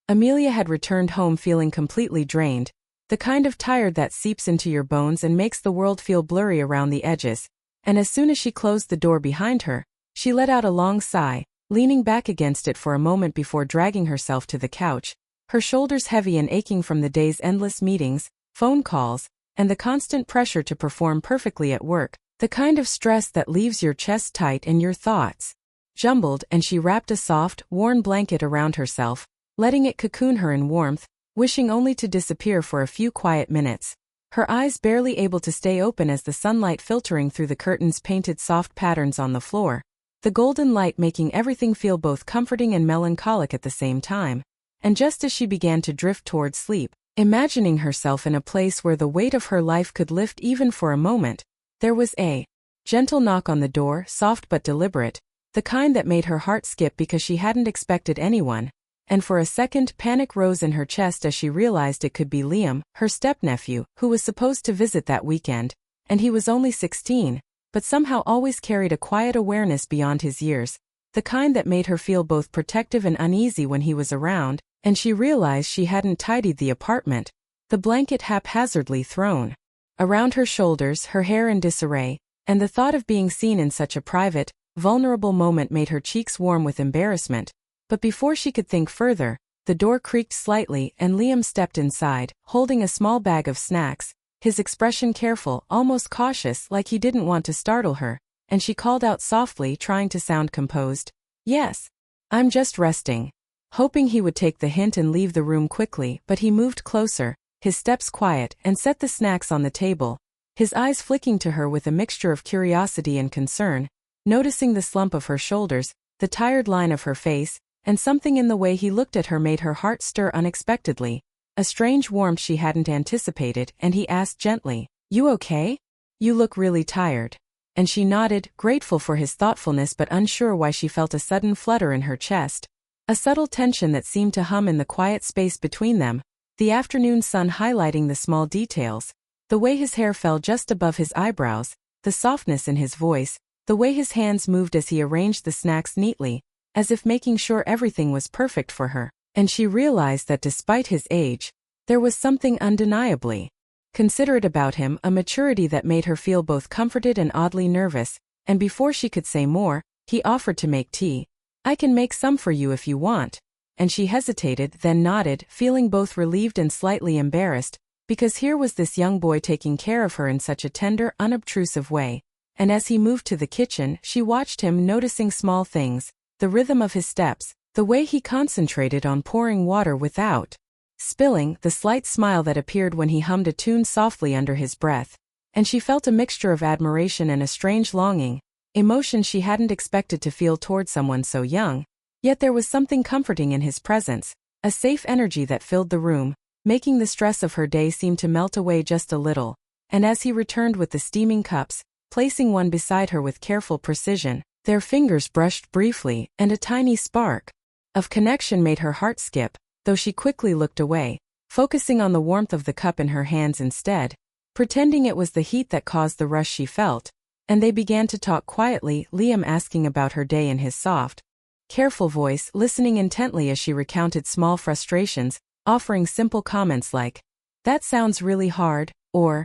Amelia had returned home feeling completely drained, the kind of tired that seeps into your bones and makes the world feel blurry around the edges, and as soon as she closed the door behind her, she let out a long sigh, leaning back against it for a moment before dragging herself to the couch, her shoulders heavy and aching from the day's endless meetings, phone calls, and the constant pressure to perform perfectly at work, the kind of stress that leaves your chest tight and your thoughts jumbled, and she wrapped a soft, worn blanket around herself, letting it cocoon her in warmth, wishing only to disappear for a few quiet minutes, her eyes barely able to stay open as the sunlight filtering through the curtains painted soft patterns on the floor, the golden light making everything feel both comforting and melancholic at the same time. And just as she began to drift toward sleep, imagining herself in a place where the weight of her life could lift even for a moment, there was a gentle knock on the door, soft but deliberate, the kind that made her heart skip because she hadn't expected anyone, and for a second panic rose in her chest as she realized it could be Liam, her step-nephew, who was supposed to visit that weekend, and he was only 16, but somehow always carried a quiet awareness beyond his years, the kind that made her feel both protective and uneasy when he was around, and she realized she hadn't tidied the apartment, the blanket haphazardly thrown around her shoulders, her hair in disarray, and the thought of being seen in such a private, vulnerable moment made her cheeks warm with embarrassment. But before she could think further, the door creaked slightly and Liam stepped inside, holding a small bag of snacks, his expression careful, almost cautious, like he didn't want to startle her, and she called out softly, trying to sound composed, "Yes. I'm just resting," hoping he would take the hint and leave the room quickly, but he moved closer, his steps quiet, and set the snacks on the table, his eyes flicking to her with a mixture of curiosity and concern, noticing the slump of her shoulders, the tired line of her face, and something in the way he looked at her made her heart stir unexpectedly, a strange warmth she hadn't anticipated, and he asked gently, "You okay? You look really tired." And she nodded, grateful for his thoughtfulness but unsure why she felt a sudden flutter in her chest, a subtle tension that seemed to hum in the quiet space between them, the afternoon sun highlighting the small details, the way his hair fell just above his eyebrows, the softness in his voice, the way his hands moved as he arranged the snacks neatly, as if making sure everything was perfect for her, and she realized that despite his age, there was something undeniably considerate about him, a maturity that made her feel both comforted and oddly nervous, and before she could say more, he offered to make tea. "I can make some for you if you want," and she hesitated, then nodded, feeling both relieved and slightly embarrassed, because here was this young boy taking care of her in such a tender, unobtrusive way, and as he moved to the kitchen, she watched him, noticing small things, the rhythm of his steps, the way he concentrated on pouring water without spilling, the slight smile that appeared when he hummed a tune softly under his breath, and she felt a mixture of admiration and a strange longing, emotions she hadn't expected to feel toward someone so young, yet there was something comforting in his presence, a safe energy that filled the room, making the stress of her day seem to melt away just a little, and as he returned with the steaming cups, placing one beside her with careful precision, their fingers brushed briefly, and a tiny spark of connection made her heart skip, though she quickly looked away, focusing on the warmth of the cup in her hands instead, pretending it was the heat that caused the rush she felt, and they began to talk quietly, Liam asking about her day in his soft, careful voice, listening intently as she recounted small frustrations, offering simple comments like, "That sounds really hard," or,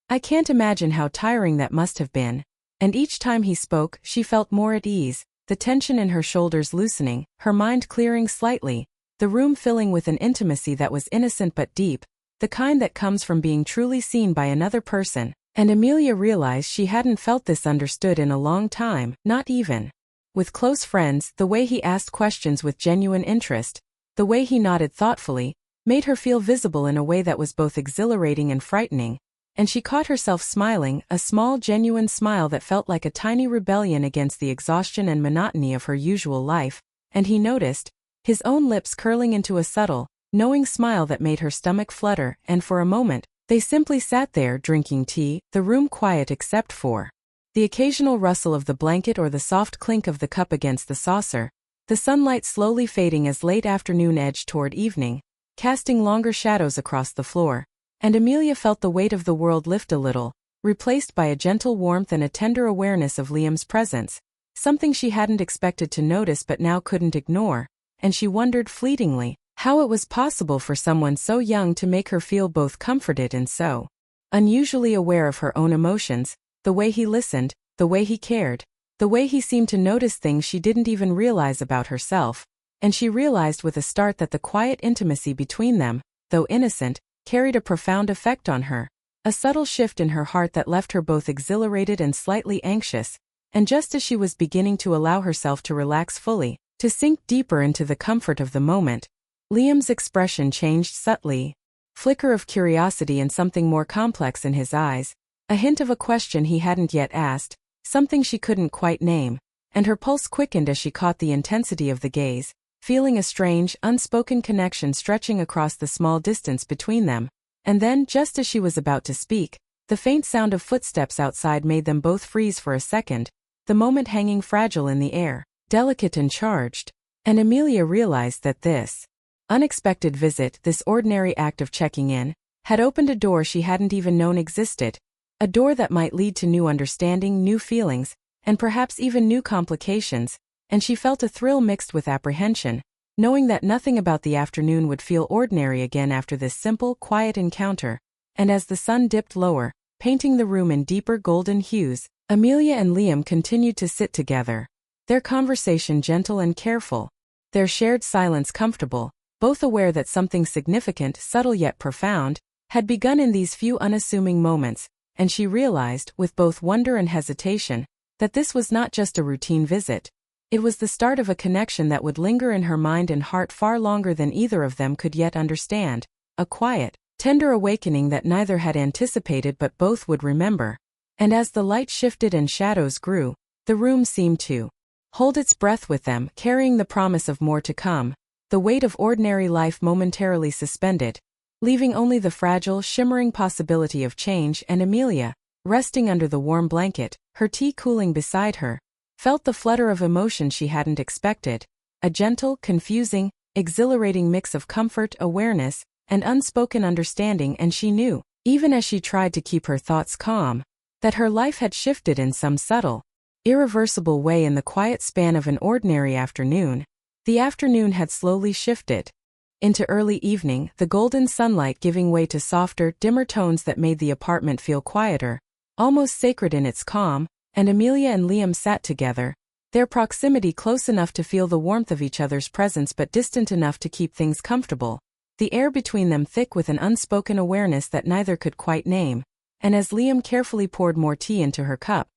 "I can't imagine how tiring that must have been," and each time he spoke, she felt more at ease, the tension in her shoulders loosening, her mind clearing slightly, the room filling with an intimacy that was innocent but deep, the kind that comes from being truly seen by another person, and Amelia realized she hadn't felt this understood in a long time, not even with close friends. The way he asked questions with genuine interest, the way he nodded thoughtfully, made her feel visible in a way that was both exhilarating and frightening, and she caught herself smiling, a small genuine smile that felt like a tiny rebellion against the exhaustion and monotony of her usual life, and he noticed, his own lips curling into a subtle, knowing smile that made her stomach flutter, and for a moment, they simply sat there drinking tea, the room quiet except for the occasional rustle of the blanket or the soft clink of the cup against the saucer, the sunlight slowly fading as late afternoon edged toward evening, casting longer shadows across the floor, and Amelia felt the weight of the world lift a little, replaced by a gentle warmth and a tender awareness of Liam's presence, something she hadn't expected to notice but now couldn't ignore, and she wondered fleetingly, How it was possible for someone so young to make her feel both comforted and so unusually aware of her own emotions, the way he listened, the way he cared, the way he seemed to notice things she didn't even realize about herself, and she realized with a start that the quiet intimacy between them, though innocent, carried a profound effect on her. A subtle shift in her heart that left her both exhilarated and slightly anxious, and just as she was beginning to allow herself to relax fully, to sink deeper into the comfort of the moment, Liam's expression changed subtly. Flicker of curiosity and something more complex in his eyes, a hint of a question he hadn't yet asked, something she couldn't quite name, and her pulse quickened as she caught the intensity of the gaze, feeling a strange, unspoken connection stretching across the small distance between them. And then, just as she was about to speak, the faint sound of footsteps outside made them both freeze for a second, the moment hanging fragile in the air, delicate and charged, and Amelia realized that this unexpected visit, this ordinary act of checking in, had opened a door she hadn't even known existed, a door that might lead to new understanding, new feelings, and perhaps even new complications, and she felt a thrill mixed with apprehension, knowing that nothing about the afternoon would feel ordinary again after this simple, quiet encounter. And as the sun dipped lower, painting the room in deeper golden hues, Amelia and Liam continued to sit together, their conversation gentle and careful, their shared silence comfortable, both aware that something significant, subtle yet profound, had begun in these few unassuming moments, and she realized, with both wonder and hesitation, that this was not just a routine visit. It was the start of a connection that would linger in her mind and heart far longer than either of them could yet understand, a quiet, tender awakening that neither had anticipated but both would remember. And as the light shifted and shadows grew, the room seemed to hold its breath with them, carrying the promise of more to come, the weight of ordinary life momentarily suspended, leaving only the fragile, shimmering possibility of change. And Amelia, resting under the warm blanket, her tea cooling beside her, felt the flutter of emotion she hadn't expected, a gentle, confusing, exhilarating mix of comfort, awareness, and unspoken understanding. And she knew, even as she tried to keep her thoughts calm, that her life had shifted in some subtle, irreversible way in the quiet span of an ordinary afternoon. The afternoon had slowly shifted into early evening, the golden sunlight giving way to softer, dimmer tones that made the apartment feel quieter, almost sacred in its calm. And Amelia and Liam sat together, their proximity close enough to feel the warmth of each other's presence but distant enough to keep things comfortable, the air between them thick with an unspoken awareness that neither could quite name. And as Liam carefully poured more tea into her cup,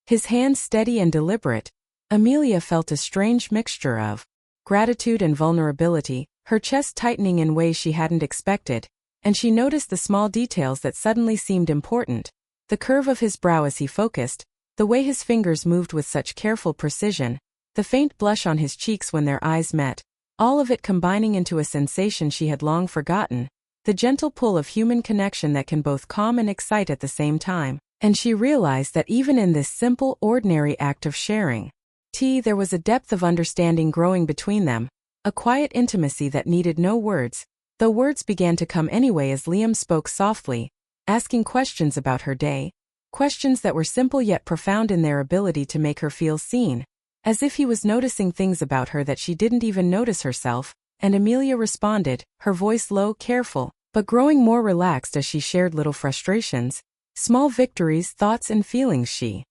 his hand steady and deliberate, Amelia felt a strange mixture of gratitude and vulnerability, her chest tightening in ways she hadn't expected, and she noticed the small details that suddenly seemed important, the curve of his brow as he focused, the way his fingers moved with such careful precision, the faint blush on his cheeks when their eyes met, all of it combining into a sensation she had long forgotten, the gentle pull of human connection that can both calm and excite at the same time. And she realized that even in this simple, ordinary act of sharing tea, there was a depth of understanding growing between them, a quiet intimacy that needed no words, though words began to come anyway as Liam spoke softly, asking questions about her day, questions that were simple yet profound in their ability to make her feel seen, as if he was noticing things about her that she didn't even notice herself. And Amelia responded, her voice low, careful, but growing more relaxed as she shared little frustrations, small victories, thoughts and feelings she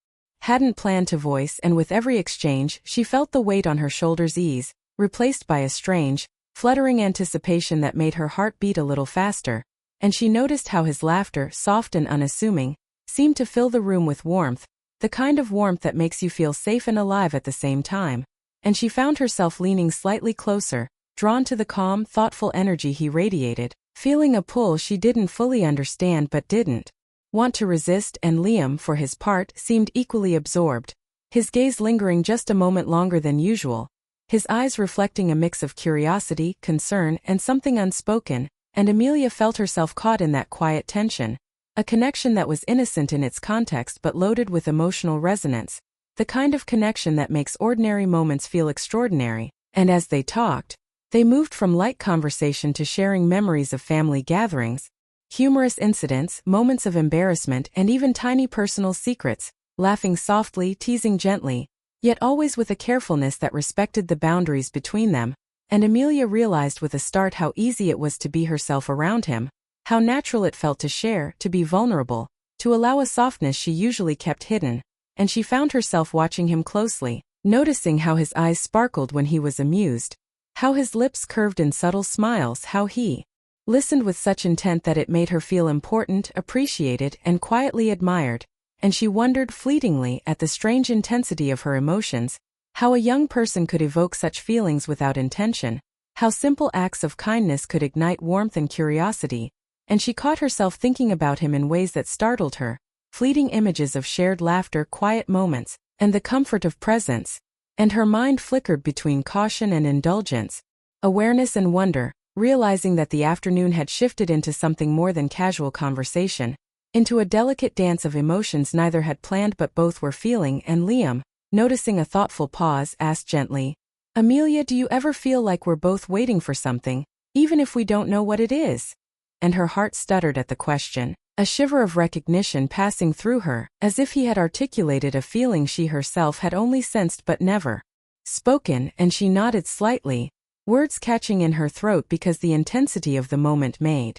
hadn't planned to voice. And with every exchange, she felt the weight on her shoulders ease, replaced by a strange, fluttering anticipation that made her heart beat a little faster. And she noticed how his laughter, soft and unassuming, seemed to fill the room with warmth, the kind of warmth that makes you feel safe and alive at the same time. And she found herself leaning slightly closer, drawn to the calm, thoughtful energy he radiated, feeling a pull she didn't fully understand but didn't want to resist. And Liam, for his part, seemed equally absorbed, his gaze lingering just a moment longer than usual, his eyes reflecting a mix of curiosity, concern, and something unspoken. And Amelia felt herself caught in that quiet tension, a connection that was innocent in its context but loaded with emotional resonance, the kind of connection that makes ordinary moments feel extraordinary. And as they talked, they moved from light conversation to sharing memories of family gatherings, humorous incidents, moments of embarrassment, and even tiny personal secrets, laughing softly, teasing gently, yet always with a carefulness that respected the boundaries between them. and Amelia realized with a start how easy it was to be herself around him, how natural it felt to share, to be vulnerable, to allow a softness she usually kept hidden, and she found herself watching him closely, noticing how his eyes sparkled when he was amused, how his lips curved in subtle smiles, how he listened with such intent that it made her feel important, appreciated, and quietly admired, and she wondered fleetingly at the strange intensity of her emotions, how a young person could evoke such feelings without intention, how simple acts of kindness could ignite warmth and curiosity, and she caught herself thinking about him in ways that startled her, fleeting images of shared laughter, quiet moments, and the comfort of presence, and her mind flickered between caution and indulgence, awareness and wonder, realizing that the afternoon had shifted into something more than casual conversation, into a delicate dance of emotions neither had planned but both were feeling, and Liam, noticing a thoughtful pause, asked gently, "Amelia, do you ever feel like we're both waiting for something, even if we don't know what it is?" And her heart stuttered at the question, a shiver of recognition passing through her, as if he had articulated a feeling she herself had only sensed but never spoken, and she nodded slightly, words catching in her throat because the intensity of the moment made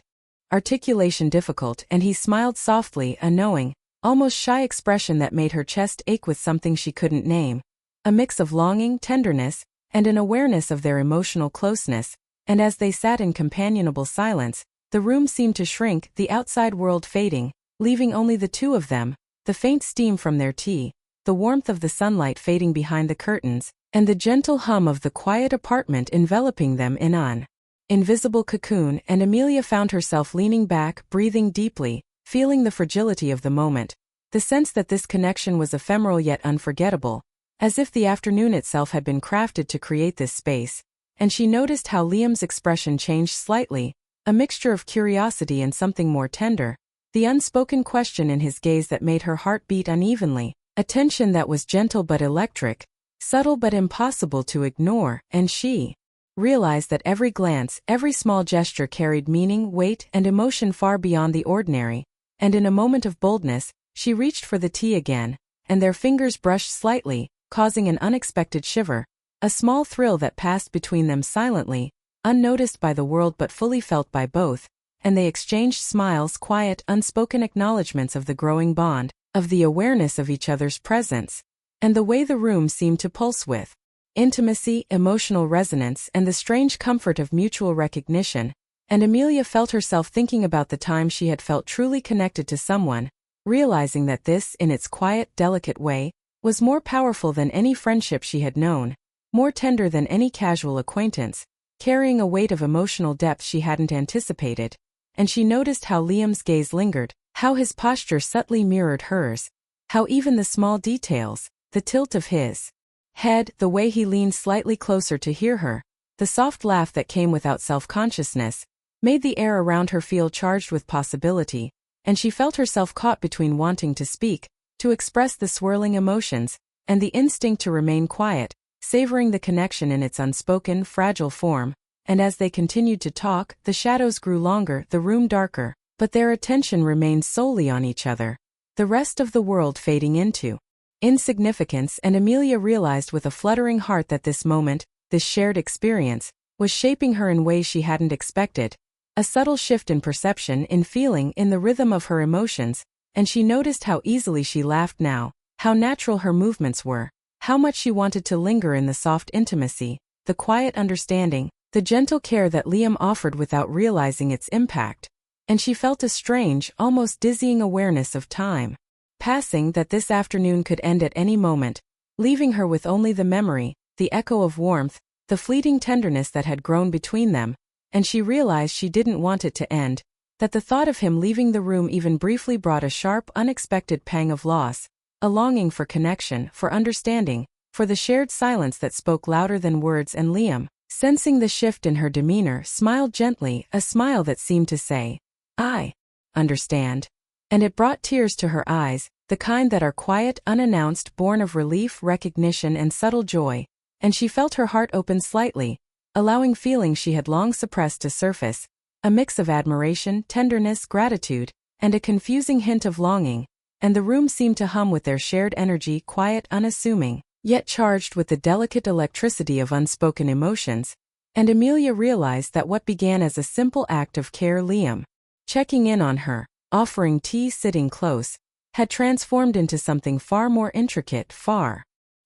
articulation difficult, and he smiled softly, a knowing, almost shy expression that made her chest ache with something she couldn't name, a mix of longing, tenderness, and an awareness of their emotional closeness, and as they sat in companionable silence, the room seemed to shrink, the outside world fading, leaving only the two of them, the faint steam from their tea, the warmth of the sunlight fading behind the curtains, and the gentle hum of the quiet apartment enveloping them in an invisible cocoon, and Amelia found herself leaning back, breathing deeply, feeling the fragility of the moment, the sense that this connection was ephemeral yet unforgettable, as if the afternoon itself had been crafted to create this space, and she noticed how Liam's expression changed slightly, a mixture of curiosity and something more tender, the unspoken question in his gaze that made her heart beat unevenly, a tension that was gentle but electric, subtle but impossible to ignore, and she realized that every glance, every small gesture carried meaning, weight, and emotion far beyond the ordinary, and in a moment of boldness, she reached for the tea again, and their fingers brushed slightly, causing an unexpected shiver, a small thrill that passed between them silently, unnoticed by the world but fully felt by both, and they exchanged smiles, quiet, unspoken acknowledgments of the growing bond, of the awareness of each other's presence, and the way the room seemed to pulse with intimacy, emotional resonance, and the strange comfort of mutual recognition, and Amelia felt herself thinking about the time she had felt truly connected to someone, realizing that this, in its quiet, delicate way, was more powerful than any friendship she had known, more tender than any casual acquaintance, carrying a weight of emotional depth she hadn't anticipated, and she noticed how Liam's gaze lingered, how his posture subtly mirrored hers, how even the small details, the tilt of his head, the way he leaned slightly closer to hear her, the soft laugh that came without self-consciousness, made the air around her feel charged with possibility, and she felt herself caught between wanting to speak, to express the swirling emotions, and the instinct to remain quiet, savoring the connection in its unspoken, fragile form, and as they continued to talk, the shadows grew longer, the room darker, but their attention remained solely on each other, the rest of the world fading into insignificance, and Amelia realized with a fluttering heart that this moment, this shared experience, was shaping her in ways she hadn't expected, a subtle shift in perception, in feeling, in the rhythm of her emotions, and she noticed how easily she laughed now, how natural her movements were, how much she wanted to linger in the soft intimacy, the quiet understanding, the gentle care that Liam offered without realizing its impact, and she felt a strange, almost dizzying awareness of time passing, that this afternoon could end at any moment, leaving her with only the memory, the echo of warmth, the fleeting tenderness that had grown between them, and she realized she didn't want it to end, that the thought of him leaving the room even briefly brought a sharp, unexpected pang of loss, a longing for connection, for understanding, for the shared silence that spoke louder than words, and Liam, sensing the shift in her demeanor, smiled gently, a smile that seemed to say, "I understand." And it brought tears to her eyes, the kind that are quiet, unannounced, born of relief, recognition, and subtle joy, and she felt her heart open slightly, allowing feelings she had long suppressed to surface, a mix of admiration, tenderness, gratitude, and a confusing hint of longing, and the room seemed to hum with their shared energy, quiet, unassuming, yet charged with the delicate electricity of unspoken emotions, And Amelia realized that what began as a simple act of care, Liam checking in on her, offering tea, sitting close, had transformed into something far more intricate, far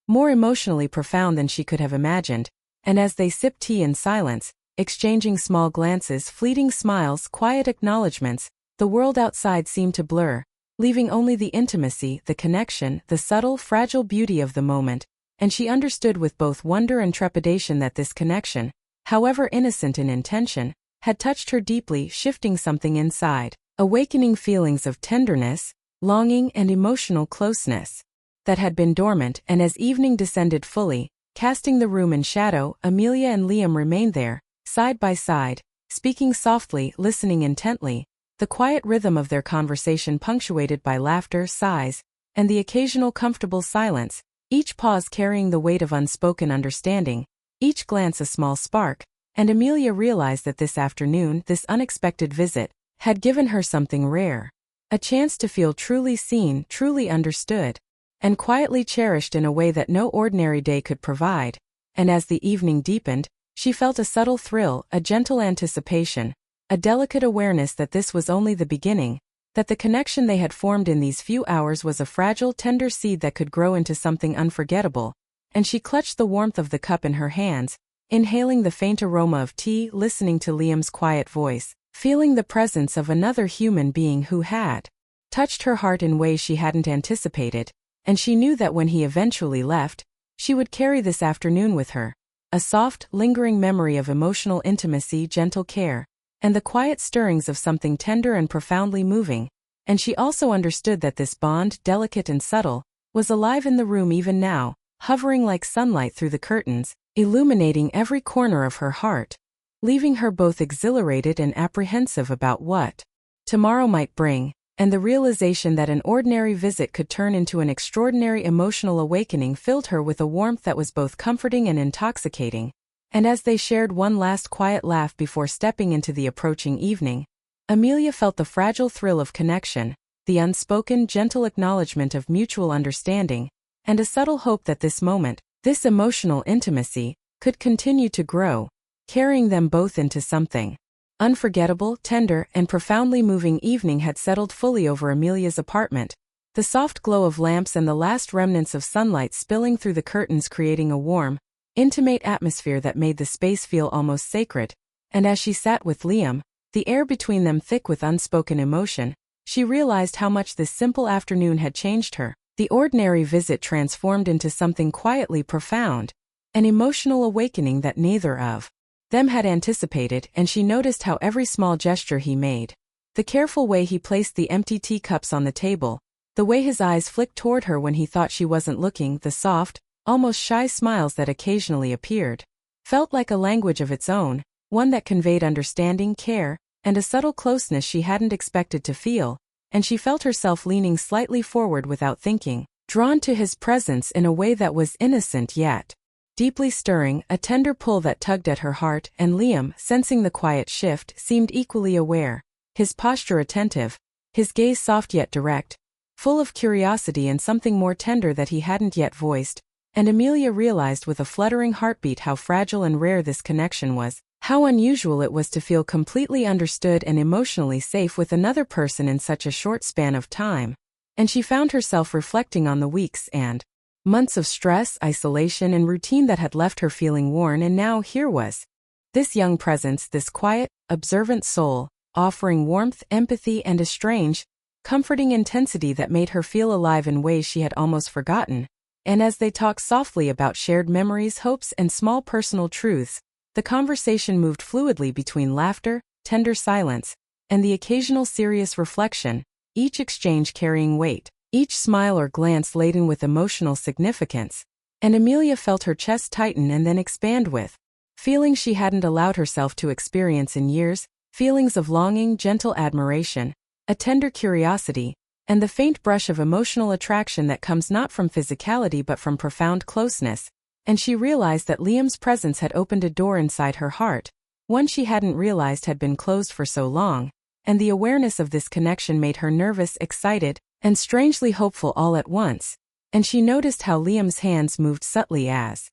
more emotionally profound than she could have imagined. And as they sipped tea in silence, exchanging small glances, fleeting smiles, quiet acknowledgments, the world outside seemed to blur, leaving only the intimacy, the connection, the subtle, fragile beauty of the moment. And she understood with both wonder and trepidation that this connection, however innocent in intention, had touched her deeply, shifting something inside, awakening feelings of tenderness, longing, and emotional closeness that had been dormant. And as evening descended fully, casting the room in shadow, Amelia and Liam remained there, side by side, speaking softly, listening intently, the quiet rhythm of their conversation punctuated by laughter, sighs, and the occasional comfortable silence, each pause carrying the weight of unspoken understanding, each glance a small spark. And Amelia realized that this afternoon, this unexpected visit, had given her something rare. A chance to feel truly seen, truly understood, and quietly cherished in a way that no ordinary day could provide. And as the evening deepened, she felt a subtle thrill, a gentle anticipation, a delicate awareness that this was only the beginning, that the connection they had formed in these few hours was a fragile, tender seed that could grow into something unforgettable. And she clutched the warmth of the cup in her hands, inhaling the faint aroma of tea, listening to Liam's quiet voice, feeling the presence of another human being who had touched her heart in ways she hadn't anticipated. And she knew that when he eventually left, she would carry this afternoon with her, a soft, lingering memory of emotional intimacy, gentle care, and the quiet stirrings of something tender and profoundly moving. And she also understood that this bond, delicate and subtle, was alive in the room even now, hovering like sunlight through the curtains, illuminating every corner of her heart, leaving her both exhilarated and apprehensive about what tomorrow might bring. And the realization that an ordinary visit could turn into an extraordinary emotional awakening filled her with a warmth that was both comforting and intoxicating. And as they shared one last quiet laugh before stepping into the approaching evening, Amelia felt the fragile thrill of connection, the unspoken, gentle acknowledgement of mutual understanding, and a subtle hope that this moment, this emotional intimacy, could continue to grow, carrying them both into something unforgettable. Tender, and profoundly moving evening had settled fully over Amelia's apartment, the soft glow of lamps and the last remnants of sunlight spilling through the curtains creating a warm, intimate atmosphere that made the space feel almost sacred. And as she sat with Liam, the air between them thick with unspoken emotion, she realized how much this simple afternoon had changed her. The ordinary visit transformed into something quietly profound, an emotional awakening that neither of them had anticipated. And she noticed how every small gesture he made, the careful way he placed the empty teacups on the table, the way his eyes flicked toward her when he thought she wasn't looking, the soft, almost shy smiles that occasionally appeared, felt like a language of its own, one that conveyed understanding, care, and a subtle closeness she hadn't expected to feel. And she felt herself leaning slightly forward without thinking, drawn to his presence in a way that was innocent yet deeply stirring, a tender pull that tugged at her heart. And Liam, sensing the quiet shift, seemed equally aware, his posture attentive, his gaze soft yet direct, full of curiosity and something more tender that he hadn't yet voiced. And Amelia realized with a fluttering heartbeat how fragile and rare this connection was, how unusual it was to feel completely understood and emotionally safe with another person in such a short span of time. And she found herself reflecting on the weeks and months of stress, isolation, and routine that had left her feeling worn. And now here was this young presence, this quiet, observant soul, offering warmth, empathy, and a strange, comforting intensity that made her feel alive in ways she had almost forgotten. And as they talked softly about shared memories, hopes, and small personal truths, the conversation moved fluidly between laughter, tender silence, and the occasional serious reflection, each exchange carrying weight, each smile or glance laden with emotional significance. And Amelia felt her chest tighten and then expand with feelings she hadn't allowed herself to experience in years, feelings of longing, gentle admiration, a tender curiosity, and the faint brush of emotional attraction that comes not from physicality but from profound closeness. And she realized that Liam's presence had opened a door inside her heart, one she hadn't realized had been closed for so long. And the awareness of this connection made her nervous, excited, and strangely hopeful all at once. And she noticed how Liam's hands moved subtly as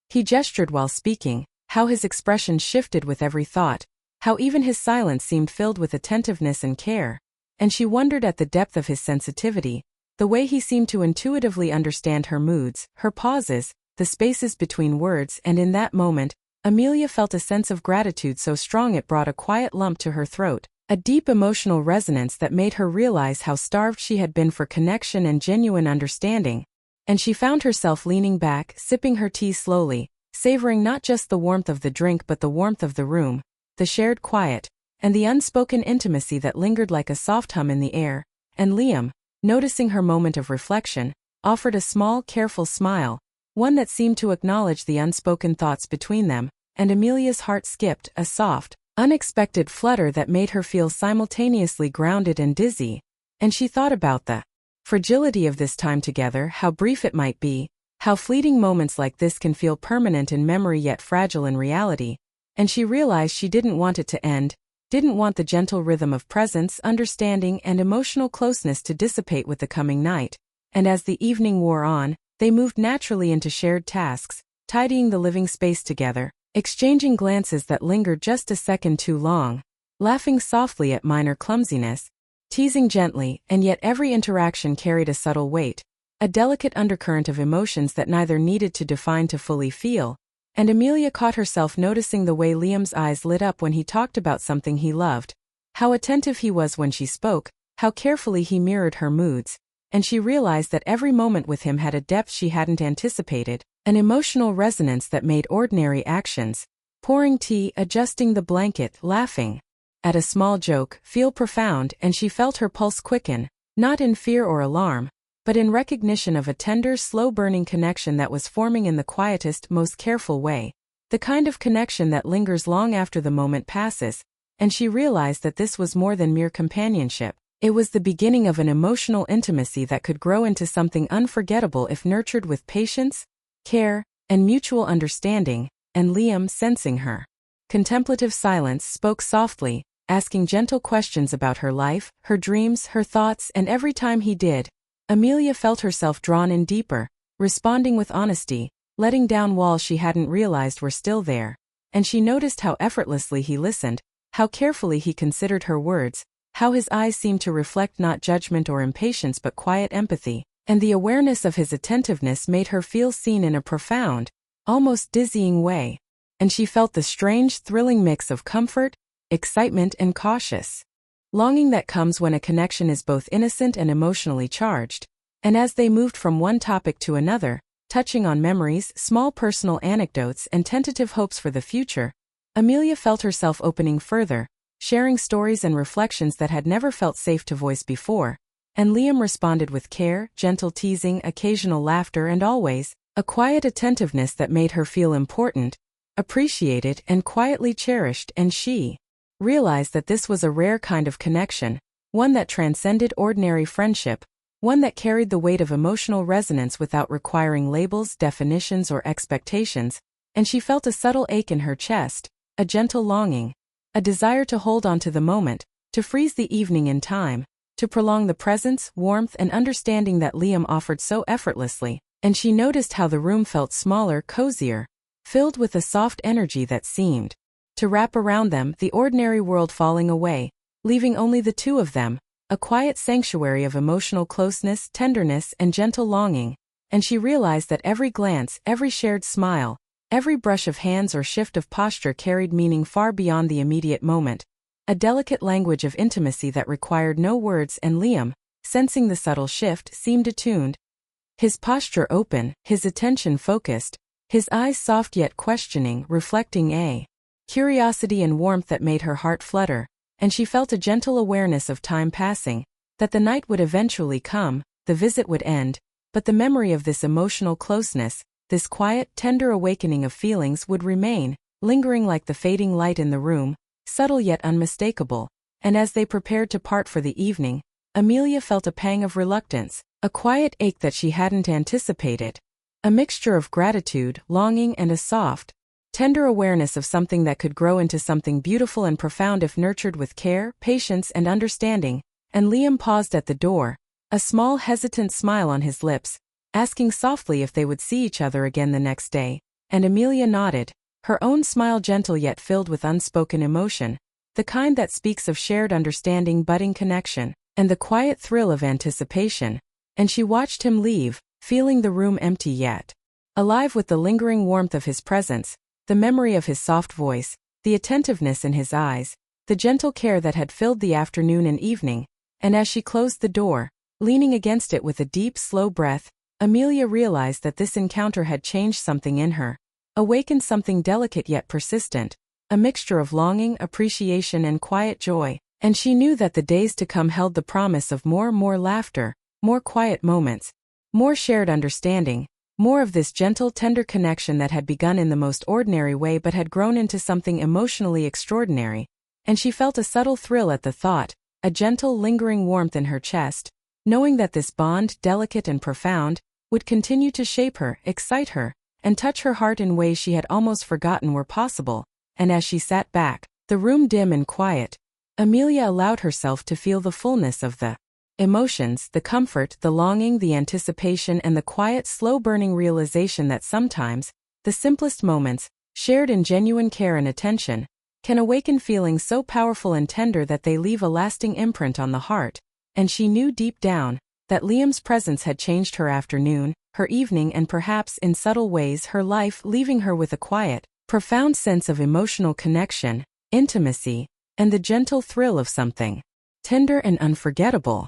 he gestured while speaking, how his expression shifted with every thought, how even his silence seemed filled with attentiveness and care. And she wondered at the depth of his sensitivity, the way he seemed to intuitively understand her moods, her pauses, the spaces between words, and in that moment, Amelia felt a sense of gratitude so strong it brought a quiet lump to her throat, a deep emotional resonance that made her realize how starved she had been for connection and genuine understanding. And she found herself leaning back, sipping her tea slowly, savoring not just the warmth of the drink but the warmth of the room, the shared quiet, and the unspoken intimacy that lingered like a soft hum in the air. And Liam, noticing her moment of reflection, offered a small, careful smile, one that seemed to acknowledge the unspoken thoughts between them, and Amelia's heart skipped, a soft, unexpected flutter that made her feel simultaneously grounded and dizzy. And she thought about the fragility of this time together, how brief it might be, how fleeting moments like this can feel permanent in memory yet fragile in reality. And she realized she didn't want it to end, didn't want the gentle rhythm of presence, understanding, and emotional closeness to dissipate with the coming night. And as the evening wore on, they moved naturally into shared tasks, tidying the living space together, exchanging glances that lingered just a second too long, laughing softly at minor clumsiness, teasing gently, and yet every interaction carried a subtle weight, a delicate undercurrent of emotions that neither needed to define to fully feel. And Amelia caught herself noticing the way Liam's eyes lit up when he talked about something he loved, how attentive he was when she spoke, how carefully he mirrored her moods, and she realized that every moment with him had a depth she hadn't anticipated, an emotional resonance that made ordinary actions, pouring tea, adjusting the blanket, laughing at a small joke, feel profound. And she felt her pulse quicken, not in fear or alarm, but in recognition of a tender, slow-burning connection that was forming in the quietest, most careful way, the kind of connection that lingers long after the moment passes. And she realized that this was more than mere companionship. It was the beginning of an emotional intimacy that could grow into something unforgettable if nurtured with patience, care, and mutual understanding. And Liam, sensing her contemplative silence, spoke softly, asking gentle questions about her life, her dreams, her thoughts, and every time he did, Amelia felt herself drawn in deeper, responding with honesty, letting down walls she hadn't realized were still there. And she noticed how effortlessly he listened, how carefully he considered her words, how his eyes seemed to reflect not judgment or impatience but quiet empathy, and the awareness of his attentiveness made her feel seen in a profound, almost dizzying way. And she felt the strange, thrilling mix of comfort, excitement, and cautious longing that comes when a connection is both innocent and emotionally charged. And as they moved from one topic to another, touching on memories, small personal anecdotes, and tentative hopes for the future, Amelia felt herself opening further, sharing stories and reflections that had never felt safe to voice before. And Liam responded with care, gentle teasing, occasional laughter, and always a quiet attentiveness that made her feel important, appreciated, and quietly cherished. And she realized that this was a rare kind of connection, one that transcended ordinary friendship, one that carried the weight of emotional resonance without requiring labels, definitions, or expectations. And she felt a subtle ache in her chest, a gentle longing, a desire to hold on to the moment, to freeze the evening in time, to prolong the presence, warmth, and understanding that Liam offered so effortlessly. And she noticed how the room felt smaller, cozier, filled with a soft energy that seemed to wrap around them, the ordinary world falling away, leaving only the two of them, a quiet sanctuary of emotional closeness, tenderness, and gentle longing. And she realized that every glance, every shared smile, every brush of hands or shift of posture carried meaning far beyond the immediate moment, a delicate language of intimacy that required no words. And Liam, sensing the subtle shift, seemed attuned, his posture open, his attention focused, his eyes soft yet questioning, reflecting a curiosity and warmth that made her heart flutter. And she felt a gentle awareness of time passing, that the night would eventually come, the visit would end, but the memory of this emotional closeness, this quiet, tender awakening of feelings would remain, lingering like the fading light in the room, subtle yet unmistakable. And as they prepared to part for the evening, Amelia felt a pang of reluctance, a quiet ache that she hadn't anticipated, a mixture of gratitude, longing, and a soft, tender awareness of something that could grow into something beautiful and profound if nurtured with care, patience, and understanding. And Liam paused at the door, a small hesitant smile on his lips, asking softly if they would see each other again the next day. And Amelia nodded, Her own smile gentle yet filled with unspoken emotion, the kind that speaks of shared understanding, budding connection, and the quiet thrill of anticipation. And she watched him leave, feeling the room empty yet alive with the lingering warmth of his presence, the memory of his soft voice, the attentiveness in his eyes, the gentle care that had filled the afternoon and evening. And as she closed the door, leaning against it with a deep, slow breath, Amelia realized that this encounter had changed something in her, awakened something delicate yet persistent, a mixture of longing, appreciation, and quiet joy. And she knew that the days to come held the promise of more laughter, more quiet moments, more shared understanding, more of this gentle, tender connection that had begun in the most ordinary way but had grown into something emotionally extraordinary. And she felt a subtle thrill at the thought, a gentle, lingering warmth in her chest, knowing that this bond, delicate and profound, would continue to shape her, excite her, and touch her heart in ways she had almost forgotten were possible. And as she sat back, the room dim and quiet, Amelia allowed herself to feel the fullness of the emotions, the comfort, the longing, the anticipation, and the quiet, slow-burning realization that sometimes, the simplest moments, shared in genuine care and attention, can awaken feelings so powerful and tender that they leave a lasting imprint on the heart. And she knew deep down that Liam's presence had changed her afternoon, her evening, and perhaps, in subtle ways, her life, leaving her with a quiet, profound sense of emotional connection, intimacy, and the gentle thrill of something tender and unforgettable.